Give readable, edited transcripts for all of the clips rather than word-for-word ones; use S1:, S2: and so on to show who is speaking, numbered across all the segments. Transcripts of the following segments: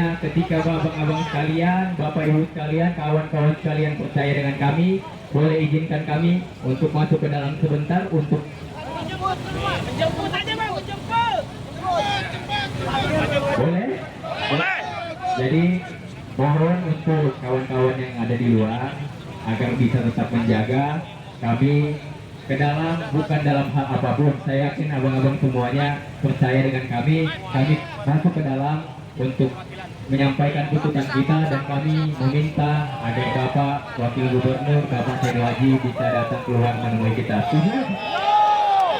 S1: Artinya ketika abang-abang sekalian, bapak ibu sekalian, kawan-kawan sekalian percaya dengan kami, boleh izinkan kami untuk masuk ke dalam sebentar untuk
S2: Menjemput aja bang, menjemput.
S1: boleh. Jadi mohon untuk kawan-kawan yang ada di luar agar bisa tetap menjaga kami ke dalam, bukan dalam hal apapun. Saya yakin abang-abang semuanya percaya dengan kami masuk ke dalam untuk menyampaikan tuntutan kita, dan kami meminta agar Bapak Wakil Gubernur, Bapak Seri Haji bisa datang keluar menemui kita. Setuju?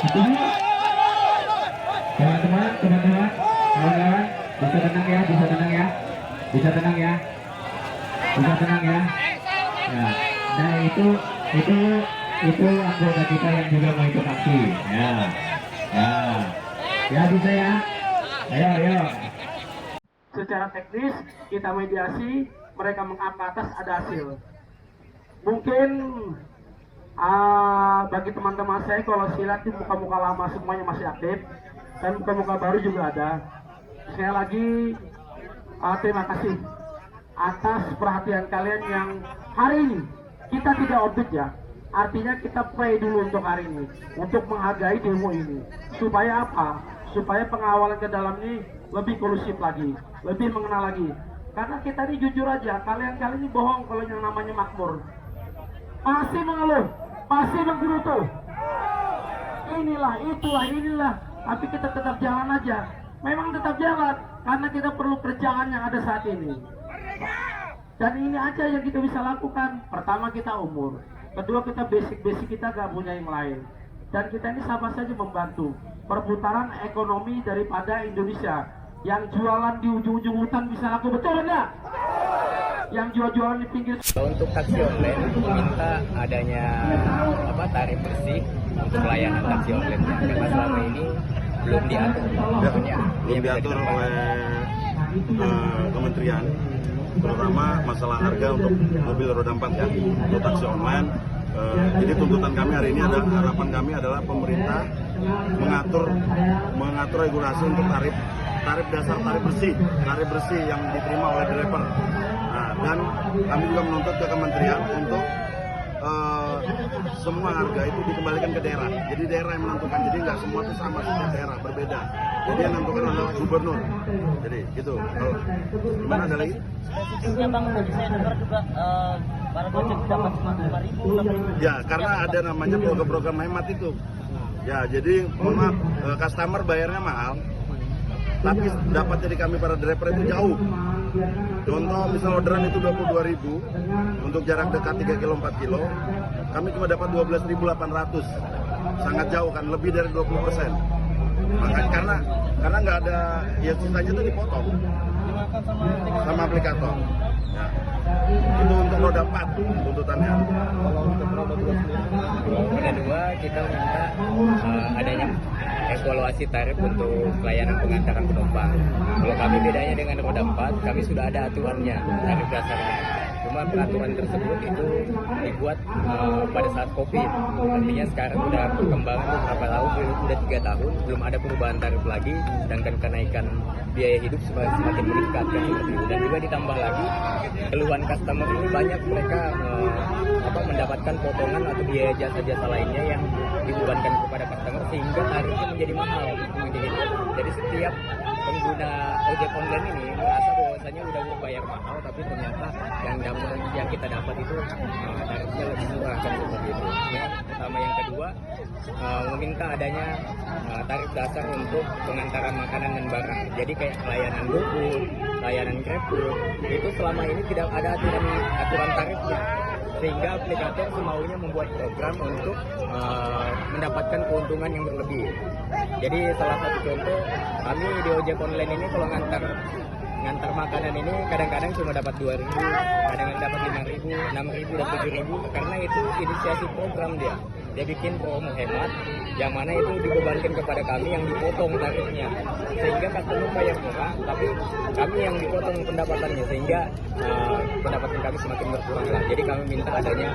S1: Setuju? Teman-teman, kawan-kawan, bisa tenang ya, bisa tenang ya, bisa tenang ya, bisa tenang ya. Nah itu anggota kita yang juga mau ikut aksi. Ya bisa ya. Ayo.
S3: Secara teknis kita mediasi, mereka mengapa atas ada hasil. Mungkin bagi teman-teman saya, kalau silat di muka-muka lama semuanya masih aktif dan muka-muka baru juga ada. Sekali lagi terima kasih atas perhatian kalian yang hari ini kita tidak audit ya. Artinya kita pray dulu untuk hari ini, untuk menghargai demo ini. Supaya apa? Supaya pengawalan ke dalam ini lebih kondusif lagi, lebih mengenal lagi. Karena kita ini jujur aja, kalian ini bohong kalau yang namanya makmur. Pasti mengeluh, pasti menggerutu. Inilah. Tapi kita tetap jalan aja. Memang tetap jalan, karena kita perlu kerjaan yang ada saat ini. Dan ini aja yang kita bisa lakukan. Pertama kita umur, kedua kita basic kita gak punya yang lain. Dan kita ini sama saja membantu perputaran ekonomi daripada Indonesia. Yang jualan di ujung-ujung hutan bisa laku, betul enggak? Yang jual-jualan di pinggir.
S4: Untuk taksi online minta adanya tarif bersih untuk layanan taksi online, karena selama ini belum diatur.
S5: Belum diatur oleh kementerian, terutama masalah harga untuk mobil roda 4 ya, untuk taksi online. Jadi tuntutan kami hari ini harapan kami adalah pemerintah mengatur regulasi untuk tarif dasar, tarif bersih yang diterima oleh driver. Nah, dan kami juga menuntut ke kementerian untuk semua harga itu dikembalikan ke daerah. Jadi daerah yang menentukan, jadi nggak semua itu sama, setiap daerah berbeda. Jadi yang menentukan adalah gubernur. Jadi gitu. Kalau gimana ada lagi?
S2: Spesifiknya bang, tadi saya dengar juga para gojek dapat 5.000.
S5: Ya, karena ada namanya program hemat itu. Ya, jadi mohon maaf, customer bayarnya mahal, tapi dapat dari kami para driver itu jauh. Contoh misal orderan itu 22.000 untuk jarak dekat 3 kilo 4 kilo, kami cuma dapat 12.800. Sangat jauh kan, lebih dari 20%. Makanya karena nggak ada, ya sisanya itu dipotong sama aplikator. Ya. Itu untuk roda 4 tuntutannya.
S4: Kedua, kita minta adanya evaluasi tarif untuk pelayanan pengantaran penumpang. Kalau kami bedanya dengan roda 4, kami sudah ada aturannya, tarif dasarnya. Cuma peraturan tersebut itu dibuat pada saat COVID. Artinya sekarang udah perkembangan beberapa tahun, udah 3 tahun, belum ada perubahan tarif lagi, sedangkan kenaikan biaya hidup semakin meningkat kan seperti itu. Dan juga ditambah lagi keluhan customer ini banyak, mereka mendapatkan potongan atau biaya jasa-jasa lainnya yang dibebankan kepada customer sehingga tarifnya menjadi mahal. Jadi setiap pengguna ojek online ini merasa bahwasanya udah berbayar mahal, tapi ternyata yang kita dapat itu tarifnya lebih murah kan seperti itu. Yang pertama, yang kedua meminta adanya tarif dasar untuk pengantaran makanan dan barang. Jadi kayak layanan GoFood, layanan GrabFood, itu selama ini tidak ada aturan tarifnya, sehingga aplikator semaunya membuat program untuk mendapatkan keuntungan yang berlebih. Jadi salah satu contoh, kami di ojek online ini kalau ngantar makanan ini kadang-kadang cuma dapat 2.000, kadang-kadang dapat 5.000, 6.000 dan 7.000, karena itu inisiasi program dia bikin promo hemat, yang mana itu dibebankan kepada kami yang dipotong tarifnya, sehingga customer bayar murah, tapi kami yang dipotong pendapatannya, sehingga pendapatan kami semakin berkurang lah. Jadi kami minta adanya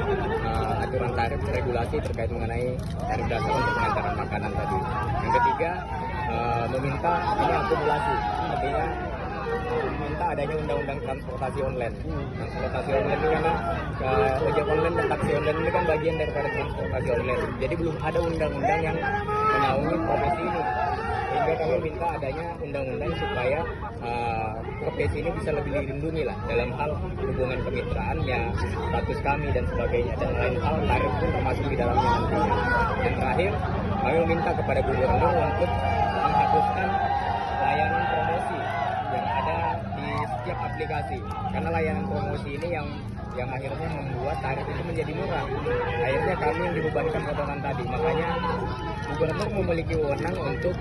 S4: aturan tarif regulasi terkait mengenai tarif dasar untuk pengantaran makanan tadi. Yang ketiga, meminta ini akumulasi, artinya minta adanya undang-undang transportasi online. Transportasi online ini karena ojek online dan taksi online ini kan bagian daripada transportasi online. Jadi belum ada undang-undang yang menaungi profesi ini. Sehingga kami minta adanya undang-undang supaya profesi ini bisa lebih dilindungi lah dalam hal hubungan kemitraan ya, status kami dan sebagainya, dan lain hal tarif pun termasuk di dalamnya nantinya. Dan terakhir kami meminta kepada gubernur untuk menghapuskan layanan promosi yang ada di setiap aplikasi, karena layanan promosi ini yang akhirnya membuat tarif itu menjadi murah. Akhirnya kami yang dibebankan potongan tadi. Makanya gubernur memiliki wewenang untuk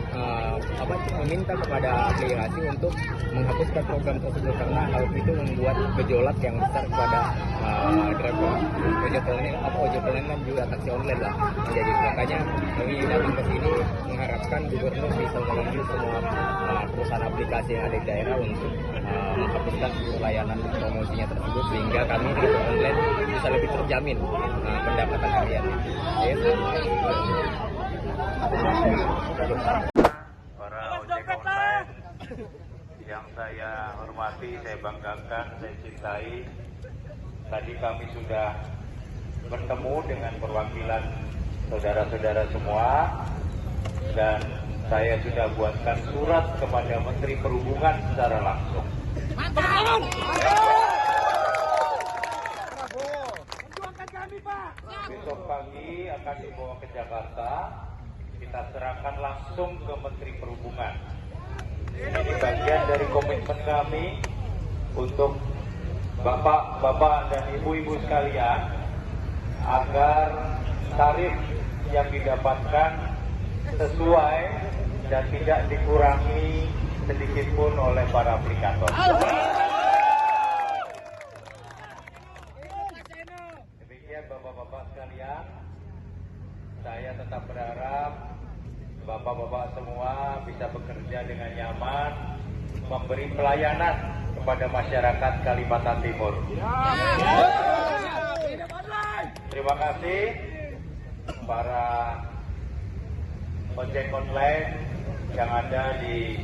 S4: meminta kepada aplikasi untuk menghapuskan program tersebut, karena hal itu membuat gejolak yang besar kepada driver ojek online dan juga taksi online lah. Jadi makanya kami datang ke sini mengharapkan gubernur bisa memanggil semua perusahaan aplikasi yang ada di daerah untuk menghapuskan layanan promosinya tersebut, sehingga kami di online bisa lebih terjamin pendapatan harian.
S6: Para ojek online yang saya hormati, saya banggakan, saya cintai. Tadi kami sudah bertemu dengan perwakilan saudara-saudara semua, dan saya sudah buatkan surat kepada Menteri Perhubungan secara langsung. Besok pagi akan dibawa ke Jakarta, kita serahkan langsung ke Menteri Perhubungan. Ini bagian dari komitmen kami untuk bapak-bapak dan ibu-ibu sekalian, agar tarif yang didapatkan sesuai dan tidak dikurangi sedikit pun oleh para aplikator. Demikian bapak-bapak sekalian, saya tetap berharap bapak-bapak semua bisa bekerja dengan nyaman, memberi pelayanan kepada masyarakat Kalimantan Timur. Terima kasih para ojek online yang ada di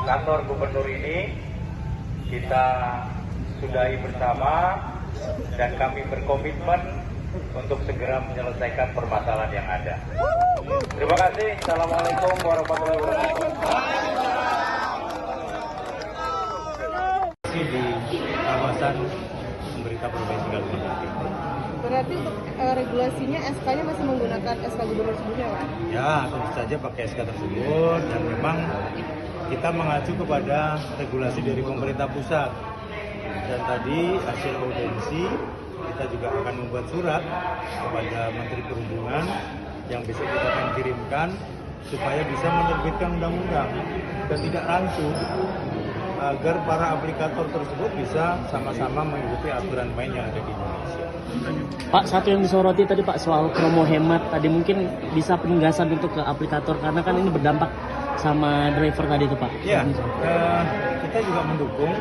S6: kantor gubernur ini. Kita sudahi bersama dan kami berkomitmen untuk segera menyelesaikan permasalahan yang ada. Terima kasih. Assalamualaikum warahmatullahi wabarakatuh.
S7: Di kawasan pemerintah Provinsi Kalimantan Timur.
S8: Berarti untuk regulasinya SK-nya masih menggunakan SK gubernur sebelumnya, Pak?
S7: Ya, tentu saja pakai SK tersebut, dan memang kita mengacu kepada regulasi dari pemerintah pusat. Dan tadi hasil audiensi kita juga akan membuat surat kepada Menteri Perhubungan yang besok kita akan kirimkan supaya bisa menerbitkan undang-undang dan tidak rancu, agar para aplikator tersebut bisa sama-sama mengikuti aturan main yang ada di Indonesia.
S2: Pak, satu yang disoroti tadi Pak soal promo hemat tadi, mungkin bisa penegasan untuk ke aplikator karena kan ini berdampak sama driver tadi itu Pak.
S7: Ya, kita juga mendukung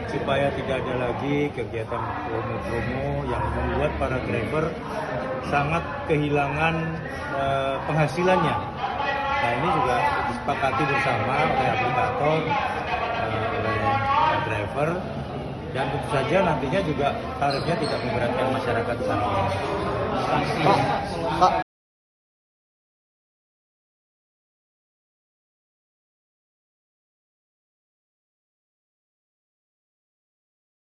S7: supaya tidak ada lagi kegiatan promo-promo yang membuat para driver sangat kehilangan penghasilannya. Nah, ini juga disepakati bersama oleh aplikator, oleh driver, dan tentu saja nantinya juga tarifnya tidak memberatkan masyarakat secara umum.
S2: Pak,